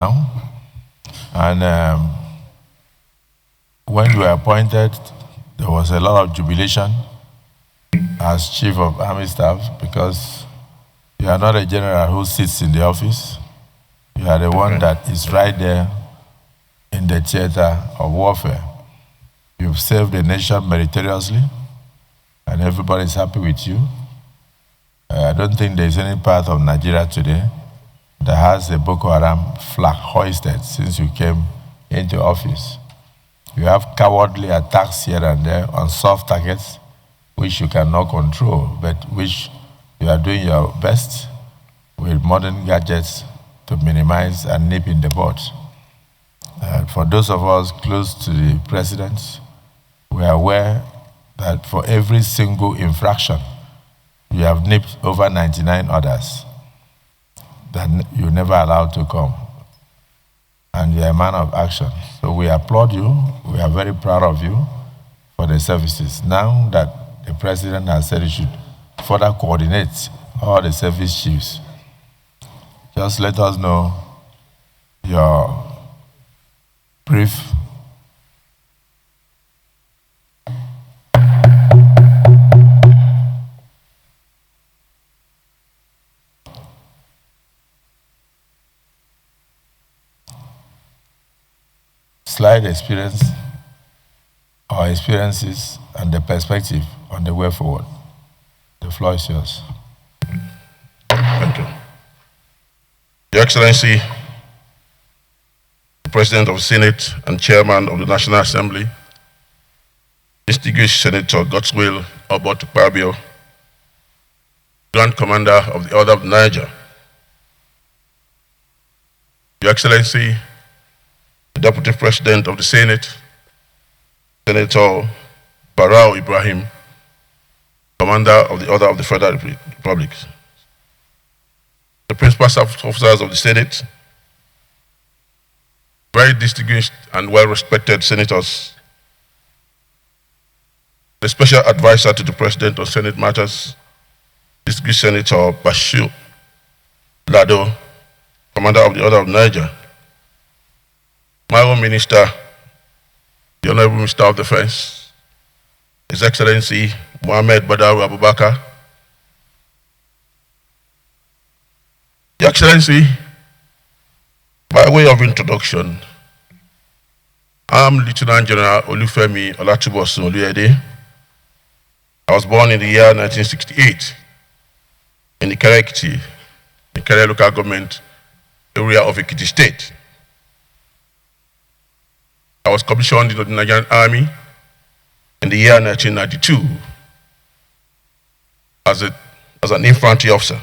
now. And when you were appointed, there was a lot of jubilation as Chief of Army Staff because you are not a general who sits in the office. You are the one that is right there in the theater of warfare. You've served the nation meritoriously, and everybody is happy with you. I don't think there's any part of Nigeria today that has a Boko Haram flag hoisted since you came into office. You have cowardly attacks here and there on soft targets, which you cannot control, but which you are doing your best with modern gadgets to minimize and nip in the bud. For those of us close to the president, we are aware that for every single infraction, you have nipped over 99 others that you never allowed to come. And you're a man of action. So we applaud you. We are very proud of you for the services. Now that the president has said you should further coordinate all the service chiefs, just let us know your brief slide experience or experiences and the perspective on the way forward. The floor is yours. Thank you. Your Excellency, the President of the Senate and Chairman of the National Assembly, distinguished Senator Godswill Obotukpabio, Grand Commander of the Order of Niger, Your Excellency, the Deputy President of the Senate, Senator Barao Ibrahim, Commander of the Order of the Federal Republic, the Principal Staff Officers of the Senate, very distinguished and well-respected senators, the Special Advisor to the President on Senate Matters, distinguished Senator Bashir Lado, Commander of the Order of Niger, my own Minister, the Honorable Minister of Defense, His Excellency Mohammed Badawi Abubakar, Your Excellency, by way of introduction, I'm Lieutenant General Olufemi Olatubosun Oluyede. I was born in the year 1968 in the Ikere local government area of Ekiti State. I was commissioned into the Nigerian Army in the year 1992 as an infantry officer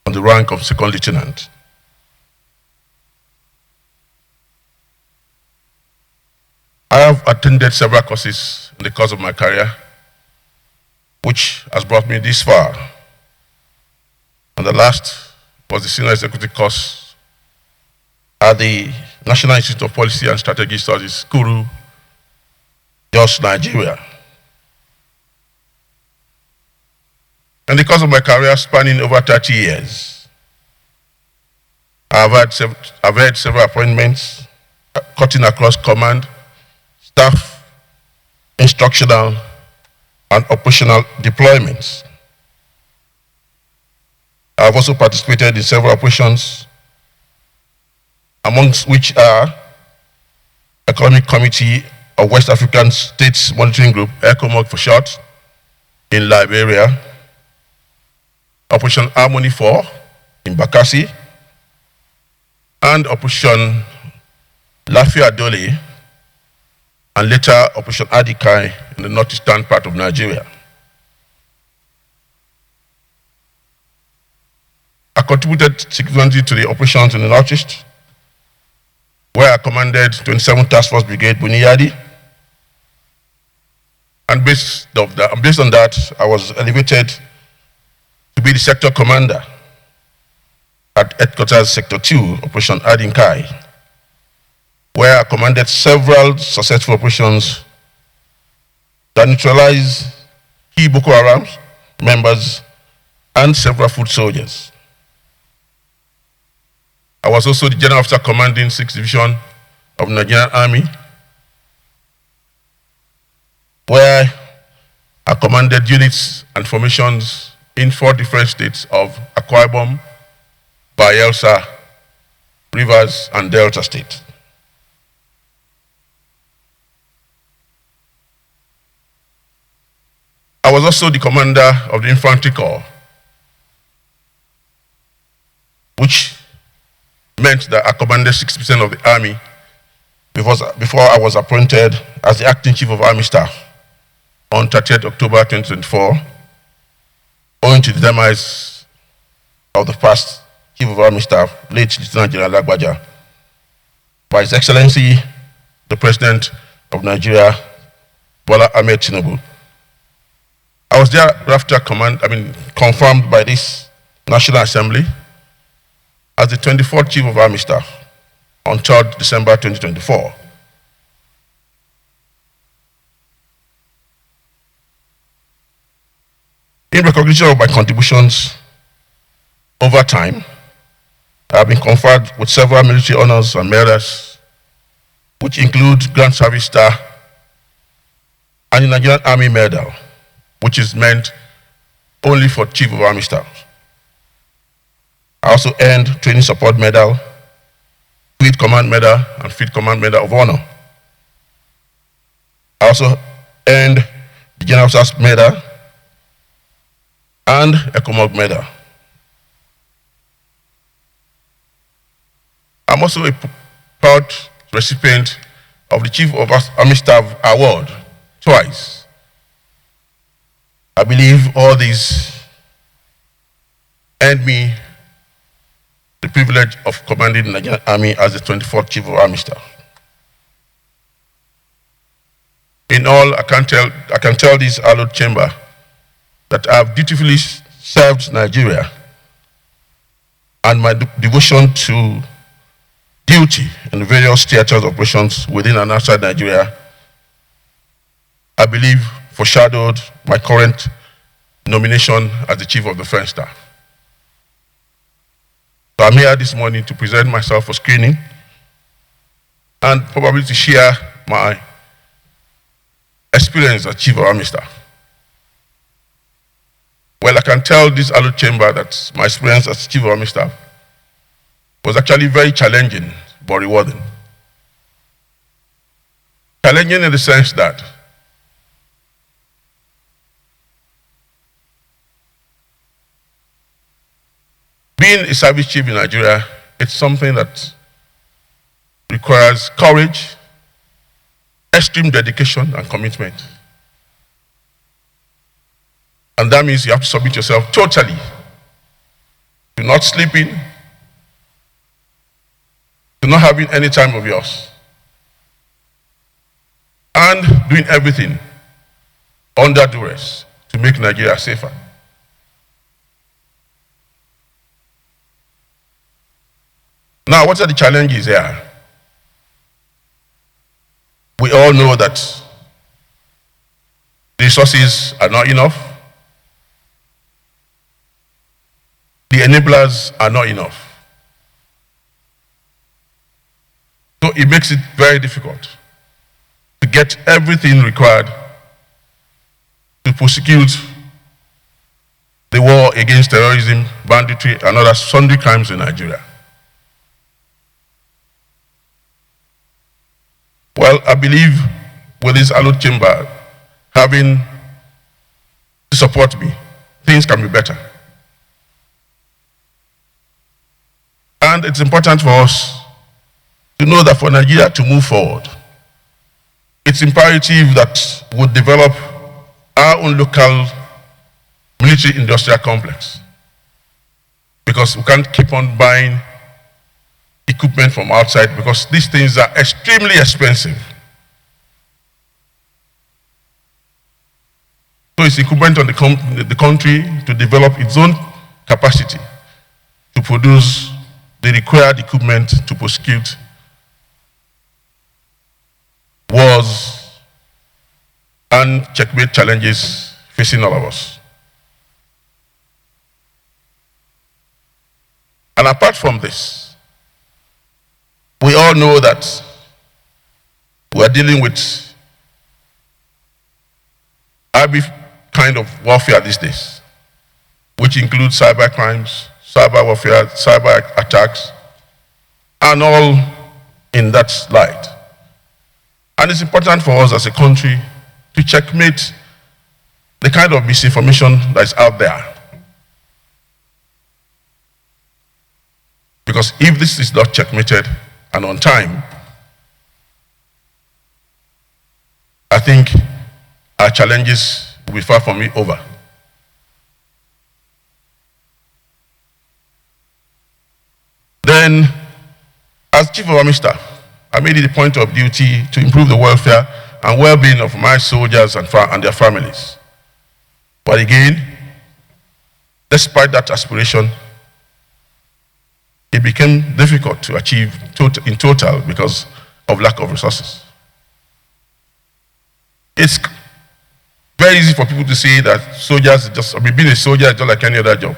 on the rank of second lieutenant. I have attended several courses in the course of my career, which has brought me this far. And the last was the senior executive course at the National Institute of Policy and Strategic Studies, Kuru, Jos, Nigeria. In the course of my career spanning over 30 years, I've had several appointments cutting across command, staff, instructional, and operational deployments. I've also participated in several operations, amongst which are Economic Committee of West African States Monitoring Group, ECOMOG for short, in Liberia, Operation Harmony 4 in Bakassi, and Operation Lafia Dole, and later Operation Adikai in the northeastern part of Nigeria. I contributed significantly to the operations in the northeast, where I commanded 27th Task Force Brigade Buniyadi. And based on that, I was elevated to be the sector commander at Headquarters Sector 2, Operation Adinkai, where I commanded several successful operations that neutralized key Boko Haram members and several foot soldiers. I was also the General Officer commanding 6th Division of the Nigerian Army, where I commanded units and formations in 4 different states of Akwa Ibom, Bayelsa, Rivers, and Delta State. I was also the commander of the Infantry Corps, which meant that I commanded 60% of the army before I was appointed as the acting chief of army staff on 30th October 2024, owing to the demise of the past chief of army staff, late Lieutenant General Lagbaja, by His Excellency, the President of Nigeria, Bola Ahmed Tinubu. I was thereafter confirmed by this National Assembly as the 24th Chief of Army Staff on 3rd December 2024. In recognition of my contributions over time, I have been conferred with several military honors and medals, which include Grand Service Star and the Nigerian Army Medal, which is meant only for Chief of Army Staff. I also earned Training Support Medal, Field Command Medal, and Field Command Medal of Honor. I also earned the General Officer's Medal and ECOMOG Medal. I'm also a proud recipient of the Chief of Army Staff Award twice. I believe all these earned me the privilege of commanding the Nigerian Army as the 24th Chief of Army Staff. In all, I can tell this hallowed chamber that I have dutifully served Nigeria, and my devotion to duty in the various theaters of operations within and outside Nigeria, I believe, foreshadowed my current nomination as the Chief of the Defense Staff. So I'm here this morning to present myself for screening and probably to share my experience as Chief of Army Staff. Well, I can tell this hallowed chamber that my experience as Chief of Army Staff was actually very challenging but rewarding. Challenging in the sense that being a service chief in Nigeria, it's something that requires courage, extreme dedication, and commitment. And that means you have to submit yourself totally to not sleeping, to not having any time of yours, and doing everything under duress to make Nigeria safer. Now, what are the challenges here? We all know that the resources are not enough, the enablers are not enough. So it makes it very difficult to get everything required to prosecute the war against terrorism, banditry, and other sundry crimes in Nigeria. Well, I believe with this hallowed chamber having to support me, things can be better. And it's important for us to know that for Nigeria to move forward, it's imperative that we develop our own local military industrial complex, because we can't keep on buying equipment from outside, because these things are extremely expensive. So it's incumbent on the country to develop its own capacity to produce the required equipment to prosecute wars and checkmate challenges facing all of us. And apart from this, we all know that we are dealing with every kind of warfare these days, which includes cyber crimes, cyber warfare, cyber attacks, and all in that light. And it's important for us as a country to checkmate the kind of misinformation that is out there. Because if this is not checkmated and on time, I think our challenges will be far from it over. Then, as Chief of Army Staff, I made it a point of duty to improve the welfare and well-being of my soldiers and their families. But again, despite that aspiration, it became difficult to achieve in total because of lack of resources. It's very easy for people to say that soldiers being a soldier is just like any other job.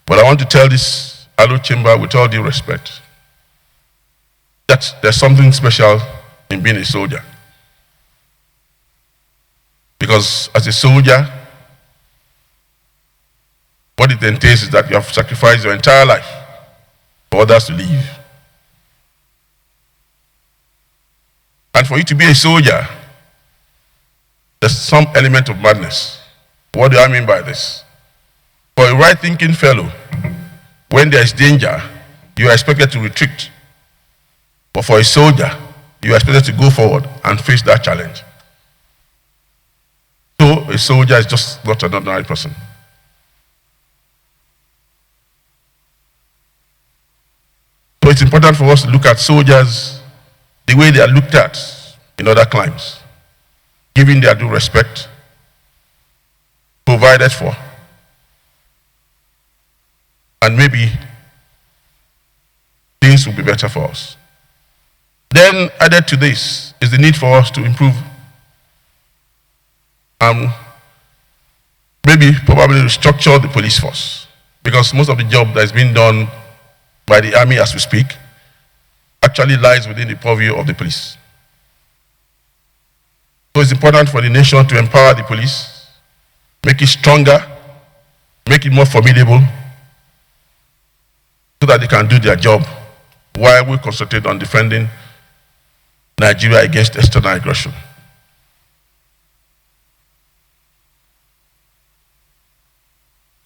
But I want to tell this hallowed chamber with all due respect that there's something special in being a soldier. Because as a soldier, what it entails is that you have sacrificed your entire life for others to live. And for you to be a soldier, there's some element of madness. What do I mean by this? For a right-thinking fellow, when there is danger, you are expected to retreat. But for a soldier, you are expected to go forward and face that challenge. So a soldier is just not an ordinary person. So it's important for us to look at soldiers the way they are looked at in other climes, giving their due respect, provided for, and maybe things will be better for us. Then added to this is the need for us to improve maybe probably restructure the police force, because most of the job that is being done by the army as we speak actually lies within the purview of the police. So it's important for the nation to empower the police, make it stronger, make it more formidable, so that they can do their job while we concentrate on defending Nigeria against external aggression.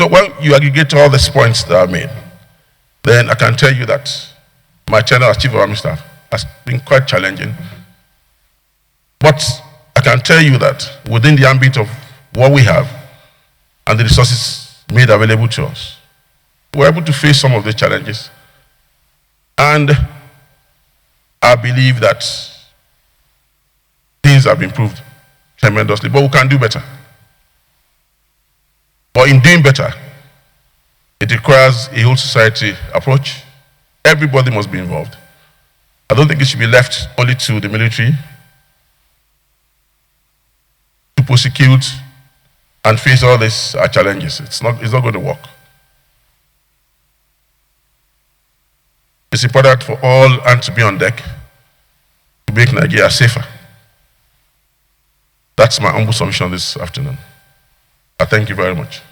So when you aggregate all these points that I made, then I can tell you that my tenure as Chief of Army Staff has been quite challenging. But I can tell you that within the ambit of what we have and the resources made available to us, we're able to face some of the challenges. And I believe that things have improved tremendously, but we can do better. But in doing better, it requires a whole society approach. Everybody must be involved. I don't think it should be left only to the military to prosecute and face all these challenges. It's not going to work. It's important for all hands to be on deck to make Nigeria safer. That's my humble submission this afternoon. I thank you very much.